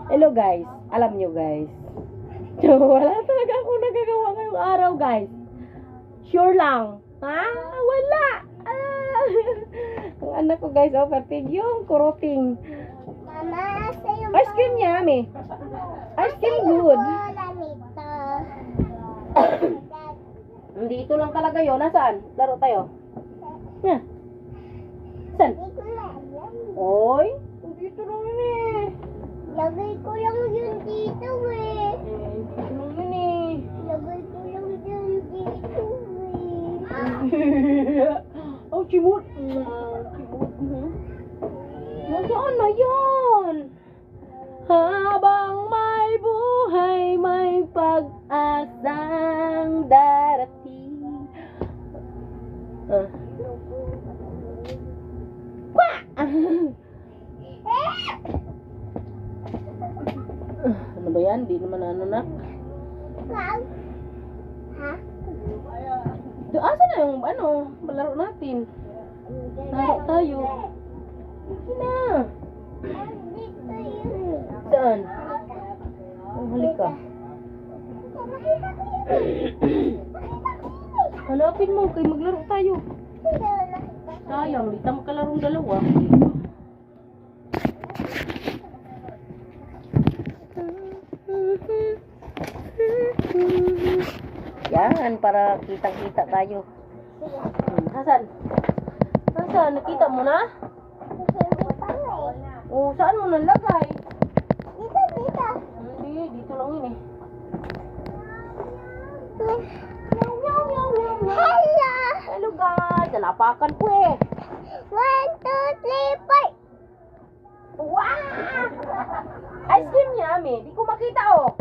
Hello guys, alam nyo guys. Wala talaga ako nagagawa ngayong araw guys. Sure lang. Ha? Wala. Ang anak ko guys, overfeed yung kuruting. Mama, sa'yo Ice cream yummy. Ice cream good. Dito lang talaga yun. Nasaan? Laro tayo. Yeah. Saan? Oy, dito lang yun eh. Lagay ko lang yun dito eh. Dito lang yun eh. Lagay ko lang yun dito eh. Oh, chimut. Chimut. Nasaan na yan? Habang may buhay, may pag-asang darating. Wah! Ano ba yan? Di naman ano na. Ha? Asa na yung ano, malaro natin. Laro tayo. Sige na. Dito yun. Saan? Oh, halika. Makita ko yun. Makita ko yun eh. Hanapin mo, kay maglaro tayo. Sige, wala. Sayang, di tayo makalarong dalawa. Yan, para kitang-kita tayo. Hasan? Hasan, nakita mo na? Hindi pa nga eh. Oh, saan mo nalagay? Dito, dito. Hindi, dito lang yun eh. Hello! Hello guys, nalapakan ko eh. 1, 2, 3, 4. Wow! Ice cream yummy. Di ko makita oh.